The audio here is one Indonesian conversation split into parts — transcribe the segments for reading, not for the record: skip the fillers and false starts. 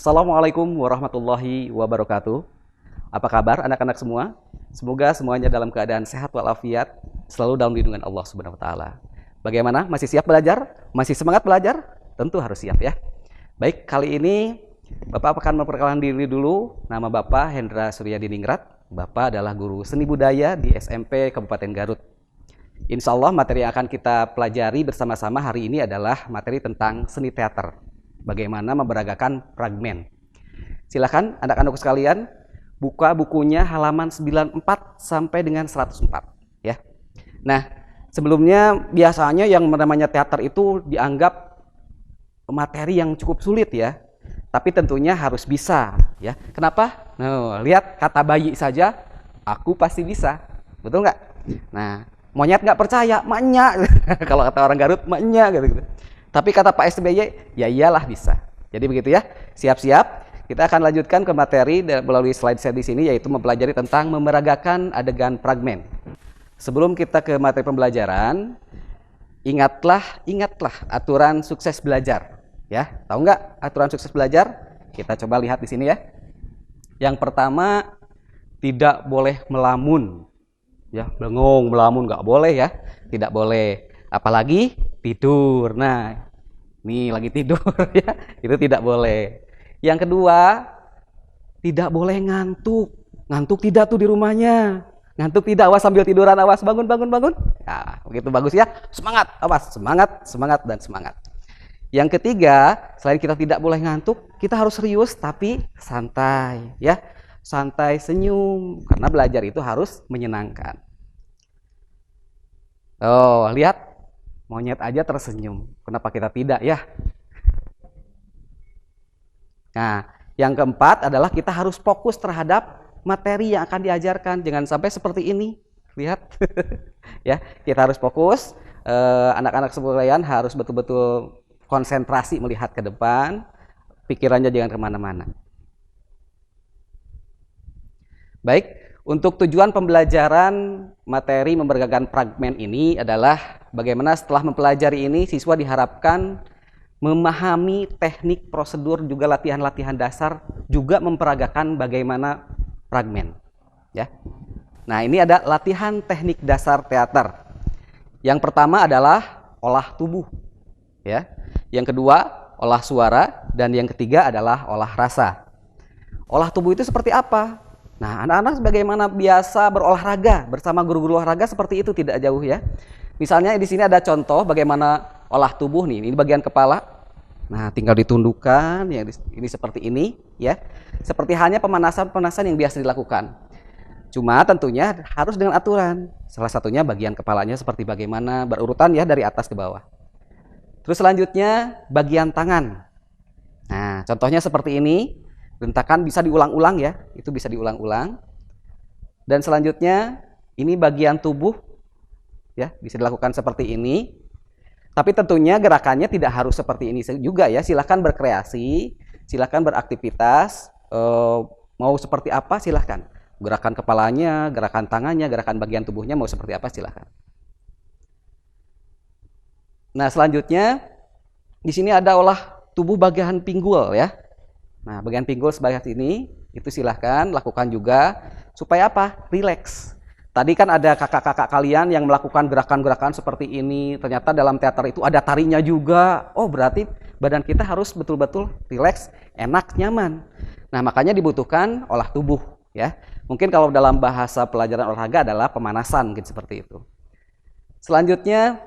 Assalamualaikum warahmatullahi wabarakatuh. Apa kabar anak-anak semua? Semoga semuanya dalam keadaan sehat walafiat, selalu dalam lindungan Allah Subhanahu wa taala. Bagaimana? Masih siap belajar? Masih semangat belajar? Tentu harus siap ya. Baik, kali ini Bapak akan memperkenalkan diri dulu. Nama Bapak Hendra Suryadiningrat. Bapak adalah guru seni budaya di SMP Kabupaten Garut. Insya Allah materi yang akan kita pelajari bersama-sama hari ini adalah materi tentang seni teater. Bagaimana memberagakan fragmen. Silakan anak-anakku sekalian buka bukunya halaman 94 sampai dengan 104 ya. Nah, sebelumnya biasanya yang namanya teater itu dianggap materi yang cukup sulit ya. Tapi tentunya harus bisa ya. Kenapa? Nah, lihat kata bayi saja, aku pasti bisa. Betul nggak? Nah, monyet nggak percaya, maknya. Kalau kata orang Garut, maknya gitu. Tapi kata Pak SBY, ya iyalah bisa. Jadi begitu ya. Siap-siap. Kita akan lanjutkan ke materi melalui slide saya di sini, yaitu mempelajari tentang memeragakan adegan fragmen. Sebelum kita ke materi pembelajaran, ingatlah aturan sukses belajar. Ya, tahu nggak aturan sukses belajar? Kita coba lihat di sini ya. Yang pertama, tidak boleh melamun. Ya, bengong, melamun nggak boleh ya. Tidak boleh. Apalagi tidur. Nah, ini lagi tidur ya. Itu tidak boleh. Yang kedua, tidak boleh ngantuk. Ngantuk tidak tuh di rumahnya. Ngantuk tidak, awas sambil tiduran, awas bangun. Nah, begitu bagus ya. Semangat, awas, semangat dan semangat. Yang ketiga, selain kita tidak boleh ngantuk, kita harus serius tapi santai ya. Santai, senyum, karena belajar itu harus menyenangkan. Oh, lihat. Monyet aja tersenyum. Kenapa kita tidak ya? Nah, yang keempat adalah kita harus fokus terhadap materi yang akan diajarkan. Jangan sampai seperti ini. Lihat. Ya, kita harus fokus. Anak-anak sekalian harus betul-betul konsentrasi melihat ke depan. Pikirannya jangan kemana-mana. Baik. Untuk tujuan pembelajaran materi memberagakan fragmen ini adalah bagaimana setelah mempelajari ini siswa diharapkan memahami teknik, prosedur, juga latihan-latihan dasar, juga memperagakan bagaimana fragmen. Ya. Nah, ini ada latihan teknik dasar teater. Yang pertama adalah olah tubuh. Ya. Yang kedua, olah suara. Dan yang ketiga adalah olah rasa. Olah tubuh itu seperti apa? Nah, anak-anak sebagaimana biasa berolahraga bersama guru-guru olahraga seperti itu, tidak jauh ya. Misalnya di sini ada contoh bagaimana olah tubuh nih. Ini bagian kepala. Nah, tinggal ditundukkan ya, ini seperti ini ya. Seperti hanya pemanasan-pemanasan yang biasa dilakukan. Cuma tentunya harus dengan aturan. Salah satunya bagian kepalanya seperti bagaimana berurutan ya dari atas ke bawah. Terus selanjutnya bagian tangan. Nah, contohnya seperti ini. Bentakan bisa diulang-ulang ya, itu bisa diulang-ulang. Dan selanjutnya ini bagian tubuh ya, bisa dilakukan seperti ini. Tapi tentunya gerakannya tidak harus seperti ini juga ya. Silahkan berkreasi, silahkan beraktivitas, mau seperti apa silahkan. Gerakan kepalanya, gerakan tangannya, gerakan bagian tubuhnya mau seperti apa silahkan. Nah, selanjutnya di sini ada olah tubuh bagian pinggul ya. Nah, bagian pinggul sebelah sini itu silahkan lakukan juga supaya apa? Rileks. Tadi kan ada kakak-kakak kalian yang melakukan gerakan-gerakan seperti ini. Ternyata dalam teater itu ada tarinya juga. Oh, berarti badan kita harus betul-betul rileks, enak, nyaman. Nah, makanya dibutuhkan olah tubuh ya. Mungkin kalau dalam bahasa pelajaran olahraga adalah pemanasan gitu, seperti itu. Selanjutnya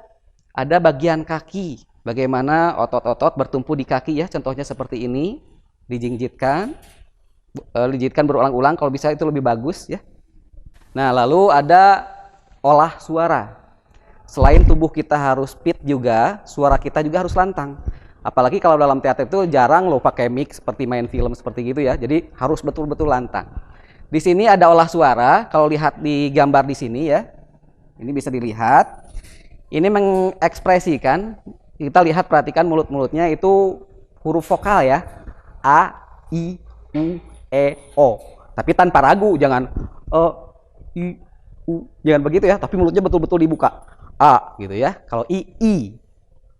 ada bagian kaki. Bagaimana otot-otot bertumpu di kaki ya. Contohnya seperti ini. Dijinjitkan berulang-ulang, kalau bisa itu lebih bagus ya. Nah, lalu ada olah suara. Selain tubuh kita harus fit juga, suara kita juga harus lantang. Apalagi kalau dalam teater itu jarang loh pakai mic seperti main film seperti gitu ya. Jadi harus betul-betul lantang. Di sini ada olah suara. Kalau lihat di gambar di sini ya, ini bisa dilihat. Ini mengekspresikan kita lihat, perhatikan mulut-mulutnya itu huruf vokal ya. A, I, U, E, O. Tapi tanpa ragu, jangan I, U, jangan begitu ya, tapi mulutnya betul-betul dibuka. A gitu ya. Kalau I,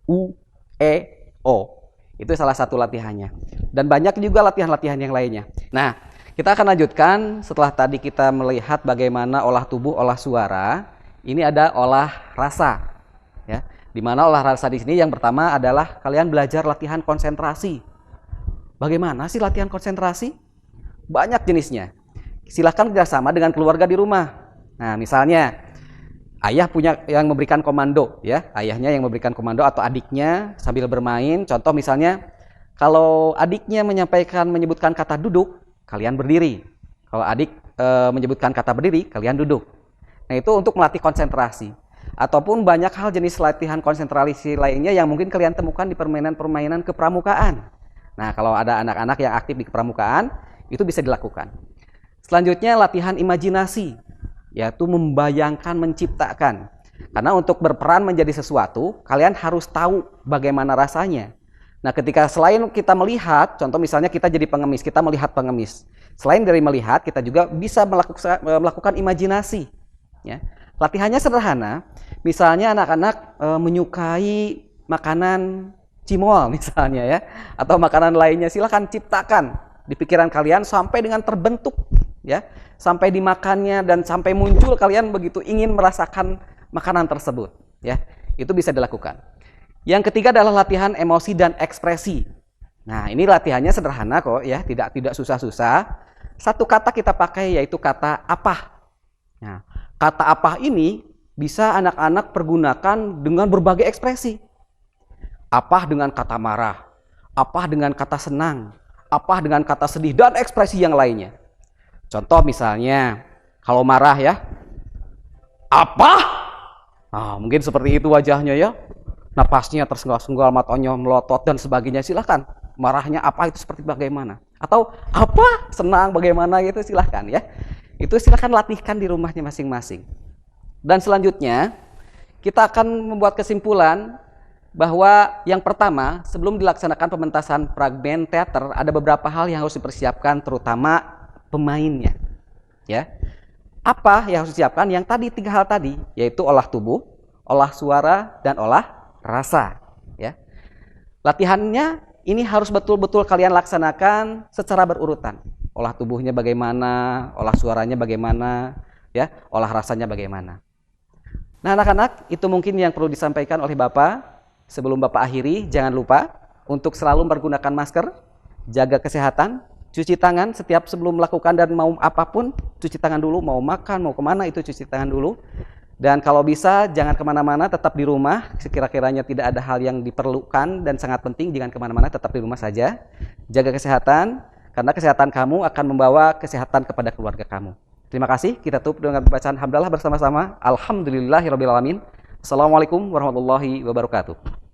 U, E, O. Itu salah satu latihannya. Dan banyak juga latihan-latihan yang lainnya. Nah, kita akan lanjutkan setelah tadi kita melihat bagaimana olah tubuh, olah suara. Ini ada olah rasa. Ya, di mana olah rasa di sini yang pertama adalah kalian belajar latihan konsentrasi. Bagaimana sih latihan konsentrasi? Banyak jenisnya. Silahkan kerjasama dengan keluarga di rumah. Nah, misalnya ayah punya yang memberikan komando, ya, ayahnya yang memberikan komando atau adiknya sambil bermain. Contoh misalnya, kalau adiknya menyebutkan kata duduk, kalian berdiri. Kalau adik menyebutkan kata berdiri, kalian duduk. Nah, itu untuk melatih konsentrasi. Ataupun banyak hal jenis latihan konsentrasi lainnya yang mungkin kalian temukan di permainan-permainan kepramukaan. Nah, kalau ada anak-anak yang aktif di kepramukaan, itu bisa dilakukan. Selanjutnya latihan imajinasi, yaitu membayangkan, menciptakan. Karena untuk berperan menjadi sesuatu, kalian harus tahu bagaimana rasanya. Nah, ketika selain kita melihat, contoh misalnya kita jadi pengemis, kita melihat pengemis. Selain dari melihat, kita juga bisa melakukan imajinasi. Ya. Latihannya sederhana, misalnya anak-anak menyukai makanan cimol misalnya ya, atau makanan lainnya, silahkan ciptakan di pikiran kalian sampai dengan terbentuk. Ya, sampai dimakannya dan sampai muncul kalian begitu ingin merasakan makanan tersebut, ya. Itu bisa dilakukan. Yang ketiga adalah latihan emosi dan ekspresi. Nah, ini latihannya sederhana kok ya, tidak susah-susah. Satu kata kita pakai yaitu kata apa. Nah, kata apa ini bisa anak-anak pergunakan dengan berbagai ekspresi. Apa dengan kata marah, apa dengan kata senang, apa dengan kata sedih dan ekspresi yang lainnya. Contoh misalnya, kalau marah ya, apa? Nah, mungkin seperti itu wajahnya ya, napasnya tersengal-sengal, matanya melotot dan sebagainya. Silahkan, marahnya apa itu seperti bagaimana? Atau apa? Senang bagaimana gitu, silahkan ya. Itu silahkan latihkan di rumahnya masing-masing. Dan selanjutnya, kita akan membuat kesimpulan bahwa yang pertama, sebelum dilaksanakan pementasan fragmen teater, ada beberapa hal yang harus dipersiapkan, terutama pemainnya, ya. Apa yang harus disiapkan? Yang tadi, 3 hal tadi, yaitu olah tubuh, olah suara, dan olah rasa, ya. Latihannya ini harus betul-betul kalian laksanakan secara berurutan. Olah tubuhnya bagaimana, olah suaranya bagaimana, ya, olah rasanya bagaimana. Nah, anak-anak, itu mungkin yang perlu disampaikan oleh Bapak. Sebelum Bapak akhiri, jangan lupa untuk selalu menggunakan masker, jaga kesehatan, cuci tangan setiap sebelum melakukan dan mau apapun, cuci tangan dulu, mau makan, mau kemana itu cuci tangan dulu. Dan kalau bisa jangan kemana-mana, tetap di rumah, sekira-kiranya tidak ada hal yang diperlukan dan sangat penting, jangan kemana-mana, tetap di rumah saja. Jaga kesehatan, karena kesehatan kamu akan membawa kesehatan kepada keluarga kamu. Terima kasih, kita tutup dengan bacaan hamdalah bersama-sama. Alhamdulillahirrabbilalamin. Assalamualaikum warahmatullahi wabarakatuh.